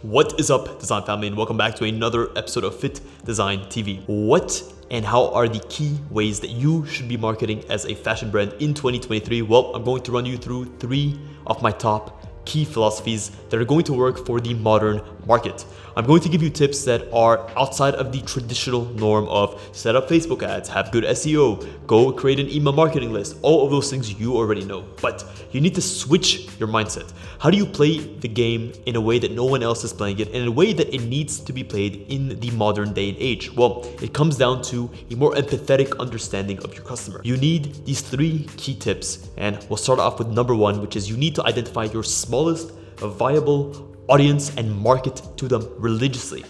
What is up, design family, and welcome back to another episode of Fittdesign TV. What and how are the key ways that you should be marketing as a fashion brand in 2023? Well, I'm going to run you through 3 of my top key philosophies that are going to work for the modern market. I'm going to give you tips that are outside of the traditional norm of set up Facebook ads, have good SEO, go create an email marketing list. All of those things you already know, but you need to switch your mindset. How do you play the game in a way that no one else is playing it, in a way that it needs to be played in the modern day and age? Well, it comes down to a more empathetic understanding of your customer. You need these 3 key tips, and we'll start off with number 1, which is you need to identify your smallest viable audience and market to them religiously.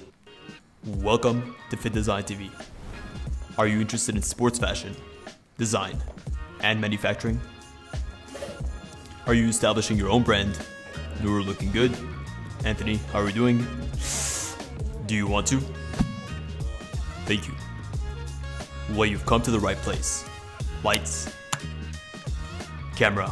Welcome to Fittdesign TV. Are you interested in sports fashion, design, and manufacturing? Are you establishing your own brand? You're looking good. Anthony, how are we doing? Do you want to? Thank you. Well, you've come to the right place. Lights, camera,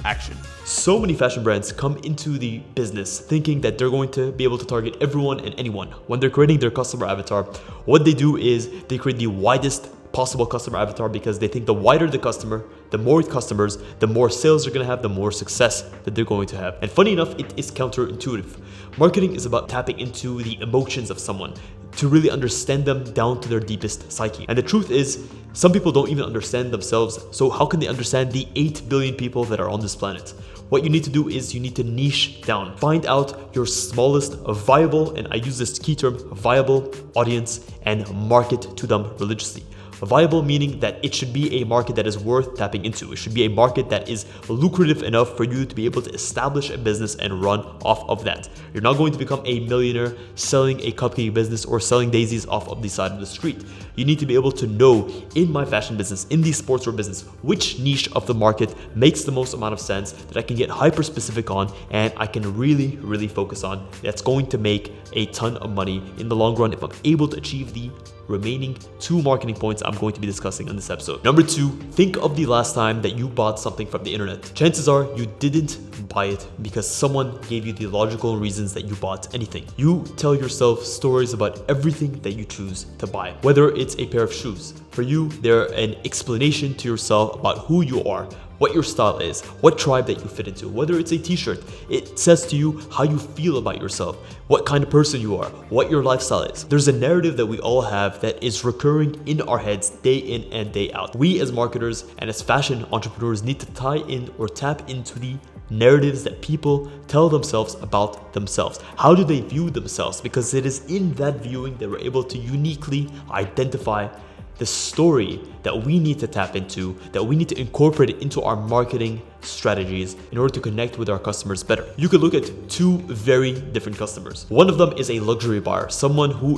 action. So many fashion brands come into the business thinking that they're going to be able to target everyone and anyone. When they're creating their customer avatar, what they do is they create the widest possible customer avatar because they think the wider the customer, the more customers, the more sales they're going to have, the more success that they're going to have. And funny enough, it is counterintuitive. Marketing is about tapping into the emotions of someone to really understand them down to their deepest psyche. And the truth is, some people don't even understand themselves, so how can they understand the 8 billion people that are on this planet? What you need to do is you need to niche down. Find out your smallest viable, and I use this key term, viable audience, and market to them religiously. Viable meaning that it should be a market that is worth tapping into. It should be a market that is lucrative enough for you to be able to establish a business and run off of that. You're not going to become a millionaire selling a cupcake business or selling daisies off of the side of the street. You need to be able to know, in my fashion business, in the sportswear business, which niche of the market makes the most amount of sense that I can get hyper specific on and I can really focus on. That's going to make a ton of money in the long run if I'm able to achieve the remaining 2 marketing points I'm going to be discussing in this episode. Number 2, think of the last time that you bought something from the internet. Chances are you didn't buy it because someone gave you the logical reasons that you bought anything. You tell yourself stories about everything that you choose to buy. Whether it's a pair of shoes, for you, they're an explanation to yourself about who you are, what your style is, what tribe that you fit into. Whether it's a t-shirt, it says to you how you feel about yourself, what kind of person you are, what your lifestyle is. There's a narrative that we all have that is recurring in our heads day in and day out. We as marketers and as fashion entrepreneurs need to tie in or tap into the narratives that people tell themselves about themselves. How do they view themselves? Because it is in that viewing that we're able to uniquely identify the story that we need to tap into, that we need to incorporate it into our marketing strategies in order to connect with our customers better. You could look at 2 very different customers. One of them is a luxury buyer, someone who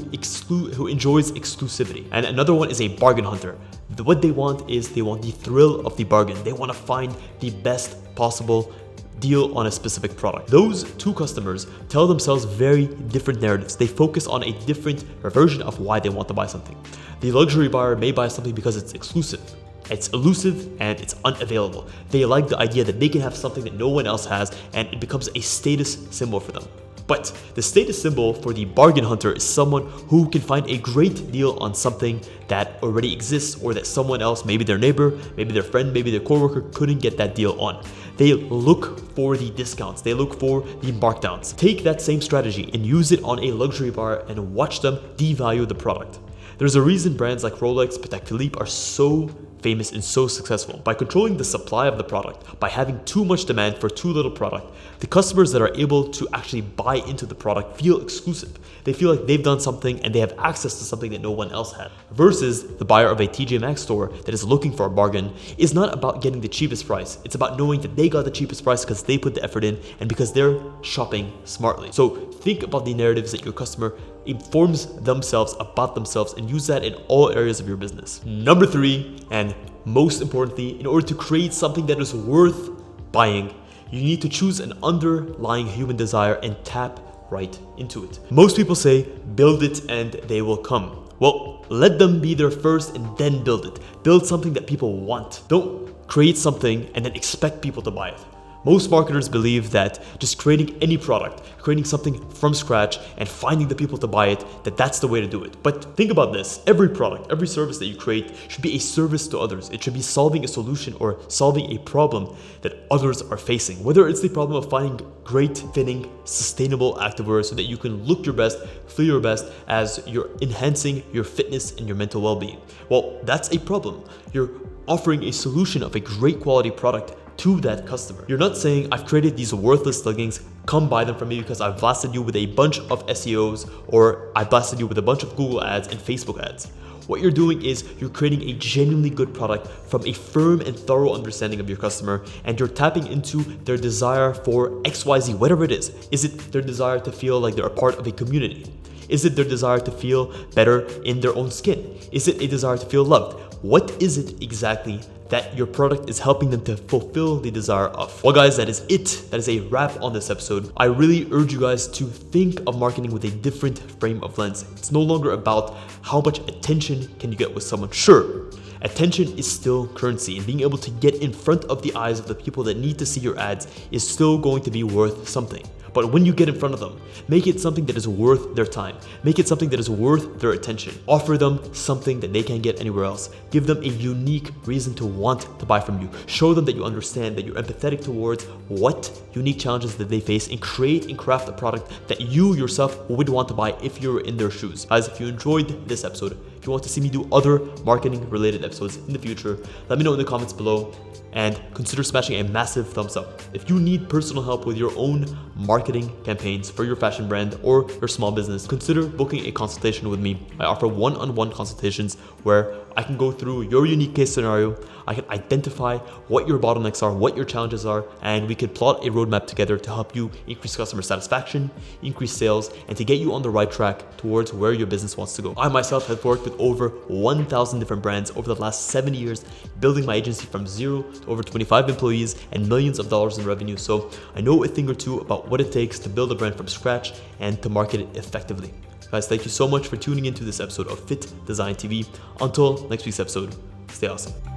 enjoys exclusivity, and another one is a bargain hunter. What they want is they want the thrill of the bargain. They want to find the best possible deal on a specific product. Those 2 customers tell themselves very different narratives. They focus on a different version of why they want to buy something. The luxury buyer may buy something because it's exclusive, it's elusive, and it's unavailable. They like the idea that they can have something that no one else has, and it becomes a status symbol for them. But the status symbol for the bargain hunter is someone who can find a great deal on something that already exists or that someone else, maybe their neighbor, maybe their friend, maybe their coworker, couldn't get that deal on. They look for the discounts. They look for the markdowns. Take that same strategy and use it on a luxury bar and watch them devalue the product. There's a reason brands like Rolex, Patek Philippe are so famous and so successful. By controlling the supply of the product, by having too much demand for too little product, the customers that are able to actually buy into the product feel exclusive. They feel like they've done something and they have access to something that no one else had. Versus the buyer of a TJ Maxx store that is looking for a bargain is not about getting the cheapest price. It's about knowing that they got the cheapest price because they put the effort in and because they're shopping smartly. So think about the narratives that your customer informs themselves about themselves and use that in all areas of your business. Number 3, and most importantly, in order to create something that is worth buying, you need to choose an underlying human desire and tap right into it. Most people say, build it and they will come. Well, let them be there first and then build it. Build something that people want. Don't create something and then expect people to buy it. Most marketers believe that just creating any product, creating something from scratch and finding the people to buy it, that's the way to do it. But think about this, every product, every service that you create should be a service to others. It should be solving a solution or solving a problem that others are facing. Whether it's the problem of finding great fitting, sustainable activewear so that you can look your best, feel your best as you're enhancing your fitness and your mental well-being. Well, that's a problem. You're offering a solution of a great quality product to that customer. You're not saying, I've created these worthless leggings, come buy them from me because I've blasted you with a bunch of SEOs or I blasted you with a bunch of Google ads and Facebook ads. What you're doing is you're creating a genuinely good product from a firm and thorough understanding of your customer, and you're tapping into their desire for XYZ, whatever it is. Is it their desire to feel like they're a part of a community? Is it their desire to feel better in their own skin? Is it a desire to feel loved? What is it exactly that your product is helping them to fulfill the desire of? Well guys, that is it. That is a wrap on this episode. I really urge you guys to think of marketing with a different frame of lens. It's no longer about how much attention can you get with someone. Sure, attention is still currency, and being able to get in front of the eyes of the people that need to see your ads is still going to be worth something. But when you get in front of them, make it something that is worth their time. Make it something that is worth their attention. Offer them something that they can't get anywhere else. Give them a unique reason to want to buy from you. Show them that you understand, that you're empathetic towards what unique challenges that they face, and create and craft a product that you yourself would want to buy if you were in their shoes. Guys, if you enjoyed this episode, if you want to see me do other marketing related episodes in the future, let me know in the comments below, and consider smashing a massive thumbs up. If you need personal help with your own marketing campaigns for your fashion brand or your small business, consider booking a consultation with me. I offer one-on-one consultations where I can go through your unique case scenario. I can identify what your bottlenecks are, what your challenges are, and we can plot a roadmap together to help you increase customer satisfaction, increase sales, and to get you on the right track towards where your business wants to go. I myself have worked with over 1,000 different brands over the last 7 years, building my agency from 0 to over 25 employees and millions of dollars in revenue. So I know a thing or two about what it takes to build a brand from scratch and to market it effectively. Guys, thank you so much for tuning into this episode of Fit Design TV. Until next week's episode, stay awesome.